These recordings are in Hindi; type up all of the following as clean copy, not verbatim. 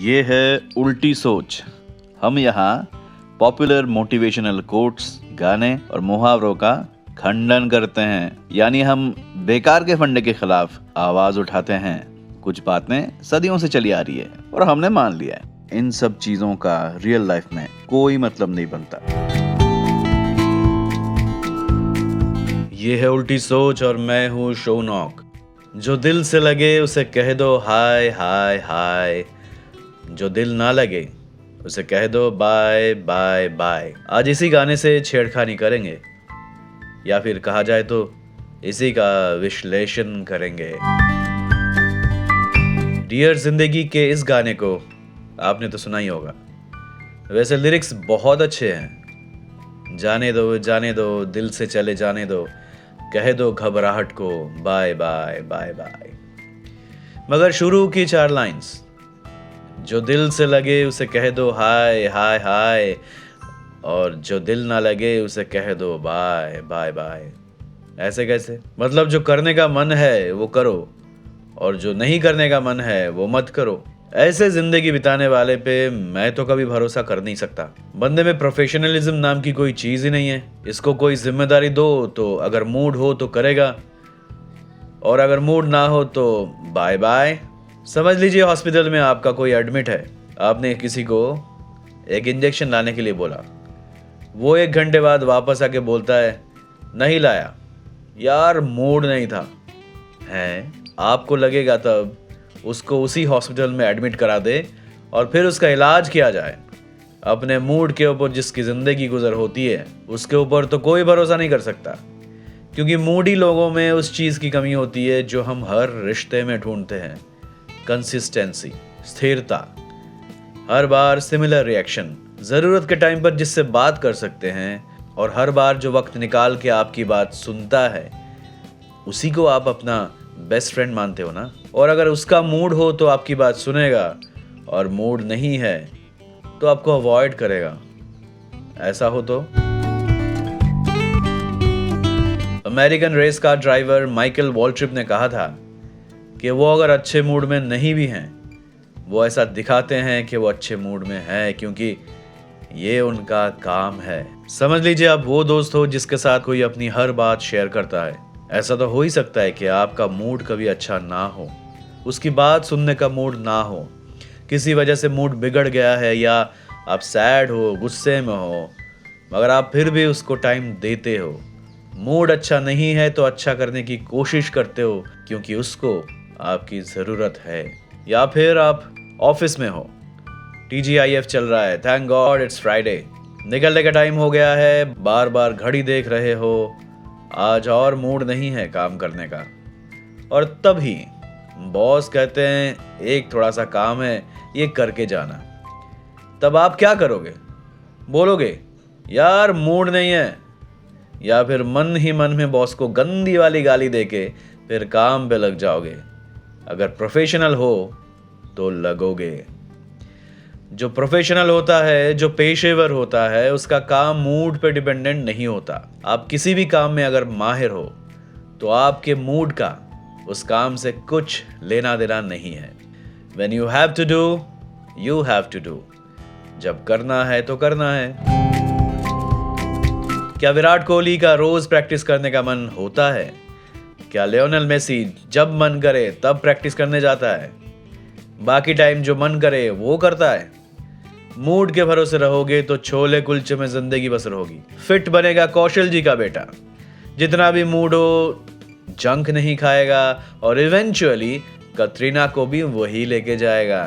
ये है उल्टी सोच। हम यहाँ पॉपुलर मोटिवेशनल कोट्स, गाने और मुहावरों का खंडन करते हैं, यानी हम बेकार के फंडे के खिलाफ आवाज उठाते हैं। कुछ बातें सदियों से चली आ रही है और हमने मान लिया है। इन सब चीजों का रियल लाइफ में कोई मतलब नहीं बनता। ये है उल्टी सोच और मैं हूँ शोनॉक। जो दिल से लगे उसे कह दो हाय हाय हाय, जो दिल ना लगे उसे कह दो बाय बाय बाय। आज इसी गाने से छेड़खानी करेंगे, या फिर कहा जाए तो इसी का विश्लेषण करेंगे। डियर जिंदगी के इस गाने को आपने तो सुना ही होगा। वैसे लिरिक्स बहुत अच्छे हैं। जाने दो दिल से चले जाने दो, कह दो घबराहट को बाय बाय बाय बाय। मगर शुरू की 4 लाइंस, जो दिल से लगे उसे कह दो हाय हाय हाय, और जो दिल ना लगे उसे कह दो बाय बाय बाय। ऐसे कैसे? मतलब जो करने का मन है वो करो, और जो नहीं करने का मन है वो मत करो। ऐसे जिंदगी बिताने वाले पे मैं तो कभी भरोसा कर नहीं सकता। बंदे में प्रोफेशनलिज्म नाम की कोई चीज ही नहीं है। इसको कोई जिम्मेदारी दो तो अगर मूड हो तो करेगा, और अगर मूड ना हो तो बाय बाय। समझ लीजिए हॉस्पिटल में आपका कोई एडमिट है, आपने किसी को एक इंजेक्शन लाने के लिए बोला, वो 1 घंटे बाद वापस आके बोलता है नहीं लाया, यार मूड नहीं था। है, आपको लगेगा तब उसको उसी हॉस्पिटल में एडमिट करा दे और फिर उसका इलाज किया जाए। अपने मूड के ऊपर जिसकी जिंदगी गुजर होती है उसके ऊपर तो कोई भरोसा नहीं कर सकता, क्योंकि मूडी लोगों में उस चीज की कमी होती है जो हम हर रिश्ते में ढूंढते हैं। कंसिस्टेंसी, स्थिरता, हर बार सिमिलर रिएक्शन, जरूरत के टाइम पर जिससे बात कर सकते हैं, और हर बार जो वक्त निकाल के आपकी बात सुनता है उसी को आप अपना बेस्ट फ्रेंड मानते हो ना। और अगर उसका मूड हो तो आपकी बात सुनेगा, और मूड नहीं है तो आपको अवॉइड करेगा। ऐसा हो तो American race car driver Michael Waltrip ने कहा था कि वो अगर अच्छे मूड में नहीं भी हैं, वो ऐसा दिखाते हैं कि वो अच्छे मूड में हैं, क्योंकि ये उनका काम है। समझ लीजिए आप वो दोस्त हो जिसके साथ कोई अपनी हर बात शेयर करता है। ऐसा तो हो ही सकता है कि आपका मूड कभी अच्छा ना हो, उसकी बात सुनने का मूड ना हो, किसी वजह से मूड बिगड़ गया है, या आप सैड हो, गुस्से में हो, मगर आप फिर भी उसको टाइम देते हो। मूड अच्छा नहीं है तो अच्छा करने की कोशिश करते हो, क्योंकि उसको आपकी ज़रूरत है। या फिर आप ऑफिस में हो, TGIF चल रहा है, थैंक गॉड इट्स फ्राइडे, निकलने का टाइम हो गया है, बार बार घड़ी देख रहे हो, आज और मूड नहीं है काम करने का, और तभी बॉस कहते हैं एक थोड़ा सा काम है, ये करके जाना। तब आप क्या करोगे? बोलोगे यार मूड नहीं है, या फिर मन ही मन में बॉस को गंदी वाली गाली देके फिर काम पे लग जाओगे? अगर प्रोफेशनल हो तो लगोगे। जो प्रोफेशनल होता है, जो पेशेवर होता है, उसका काम मूड पे डिपेंडेंट नहीं होता। आप किसी भी काम में अगर माहिर हो तो आपके मूड का उस काम से कुछ लेना देना नहीं है। When you have to do, you have to do. जब करना है तो करना है। क्या विराट कोहली का रोज प्रैक्टिस करने का मन होता है? क्या लियोनेल मेसी जब मन करे तब प्रैक्टिस करने जाता है? बाकी टाइम जो मन करे वो करता है। मूड के भरोसे रहोगे तो छोले कुलचे में जिंदगी बसर होगी। फिट बनेगा कौशल जी का बेटा, जितना भी मूड हो जंक नहीं खाएगा, और इवेंचुअली कतरीना को भी वही लेके जाएगा।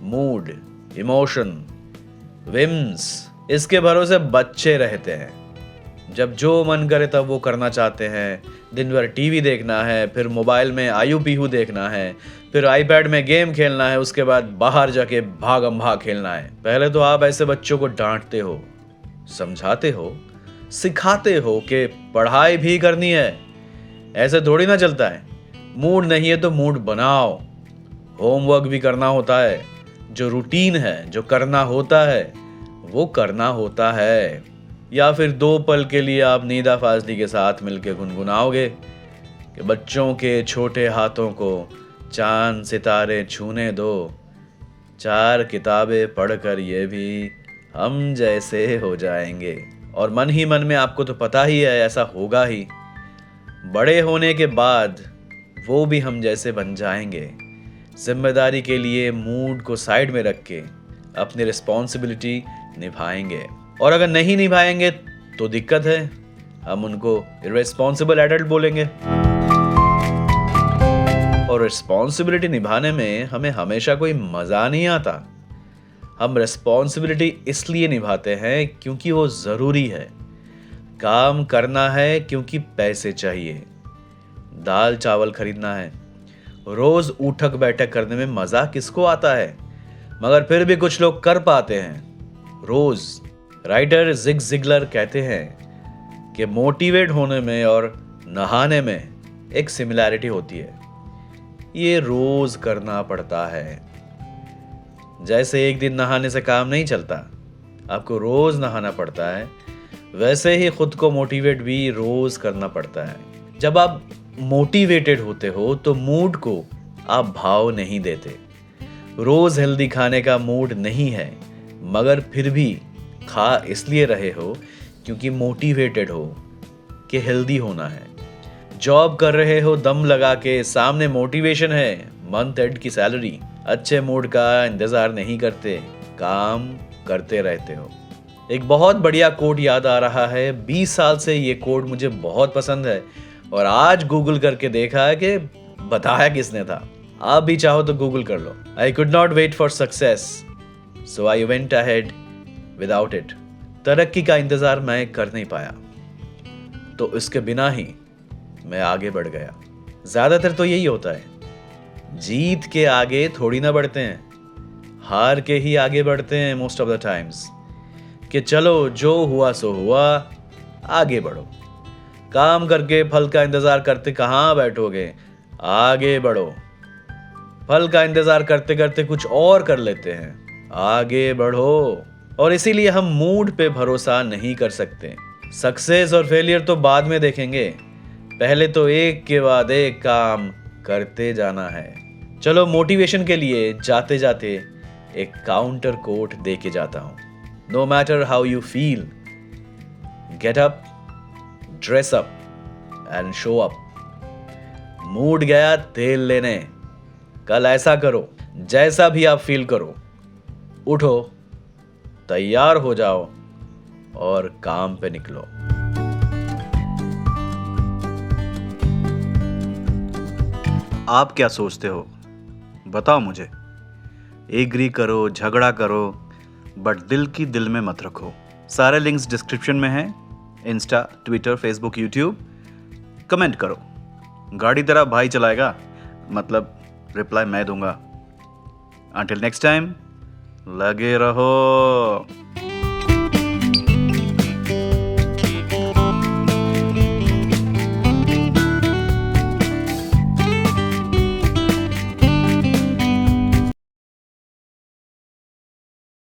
मूड, इमोशन, विम्स, इसके भरोसे बच्चे रहते हैं। जब जो मन करे तब वो करना चाहते हैं। दिन भर टीवी देखना है, फिर मोबाइल में आयु पीहू देखना है, फिर आईपैड में गेम खेलना है, उसके बाद बाहर जाके भागम भाग खेलना है। पहले तो आप ऐसे बच्चों को डांटते हो, समझाते हो, सिखाते हो कि पढ़ाई भी करनी है। ऐसे थोड़ी ना चलता है। मूड नहीं है तो मूड बनाओ। होमवर्क भी करना होता है, जो रूटीन है, जो करना होता है वो करना होता है। या फिर 2 पल के लिए आप नीदा फाजली के साथ मिलकर गुनगुनाओगे कि बच्चों के छोटे हाथों को चांद सितारे छूने दो, 4 किताबें पढ़कर ये भी हम जैसे हो जाएंगे। और मन ही मन में आपको तो पता ही है ऐसा होगा ही। बड़े होने के बाद वो भी हम जैसे बन जाएंगे। जिम्मेदारी के लिए मूड को साइड में रख के अपनी रिस्पॉन्सिबिलिटी निभाएंगे। और अगर नहीं निभाएंगे तो दिक्कत है, हम उनको इर्रेस्पॉन्सिबल एडल्ट बोलेंगे। और रिस्पॉन्सिबिलिटी निभाने में हमें हमेशा कोई मजा नहीं आता। हम रिस्पॉन्सिबिलिटी इसलिए निभाते हैं क्योंकि वो जरूरी है। काम करना है क्योंकि पैसे चाहिए। दाल चावल खरीदना है। रोज उठक बैठक करने में मजा किसको आता है, मगर फिर भी कुछ लोग कर पाते हैं रोज। राइटर जिग जिगलर कहते हैं कि मोटिवेट होने में और नहाने में एक सिमिलैरिटी होती है, ये रोज करना पड़ता है। जैसे एक दिन नहाने से काम नहीं चलता, आपको रोज नहाना पड़ता है, वैसे ही खुद को मोटिवेट भी रोज करना पड़ता है। जब आप मोटिवेटेड होते हो तो मूड को आप भाव नहीं देते। रोज हेल्दी खाने का मूड नहीं है, मगर फिर भी खा इसलिए रहे हो क्योंकि मोटिवेटेड हो कि हेल्दी होना है। जॉब कर रहे हो दम लगा के, सामने मोटिवेशन है, मंथ एंड की सैलरी, अच्छे मूड का इंतजार नहीं करते, काम करते रहते हो। एक बहुत बढ़िया कोड याद आ रहा है, 20 साल से ये कोड मुझे बहुत पसंद है और आज गूगल करके देखा है कि बताया किसने था। आप भी चाहो तो गूगल कर लो। I could not wait for success so I went ahead without it. तरक्की का इंतजार मैं कर नहीं पाया तो इसके बिना ही मैं आगे बढ़ गया। ज्यादातर तो यही होता है, जीत के आगे थोड़ी ना बढ़ते हैं, हार के ही आगे बढ़ते हैं मोस्ट ऑफ द टाइम्स। कि चलो जो हुआ सो हुआ, आगे बढ़ो। काम करके फल का इंतजार करते कहाँ बैठोगे, आगे बढ़ो। फल का इंतजार करते करते कुछ और कर लेते हैं, आगे बढ़ो। और इसीलिए हम मूड पे भरोसा नहीं कर सकते। सक्सेस और फेलियर तो बाद में देखेंगे, पहले तो एक के बाद एक काम करते जाना है। चलो मोटिवेशन के लिए जाते जाते एक काउंटर कोट दे के जाता हूं। No matter how you feel, get up, dress up and show up. Mood गया तेल लेने, कल ऐसा करो, जैसा भी आप फील करो, उठो, तैयार हो जाओ और काम पे निकलो। आप क्या सोचते हो बताओ मुझे। एग्री करो, झगड़ा करो, बट दिल की दिल में मत रखो। सारे लिंक्स डिस्क्रिप्शन में हैं, Insta, Twitter, Facebook, YouTube. Comment करो, गाड़ी तेरा भाई चलाएगा, मतलब रिप्लाई मैं दूंगा। अंटिल नेक्स्ट टाइम, लगे रहो।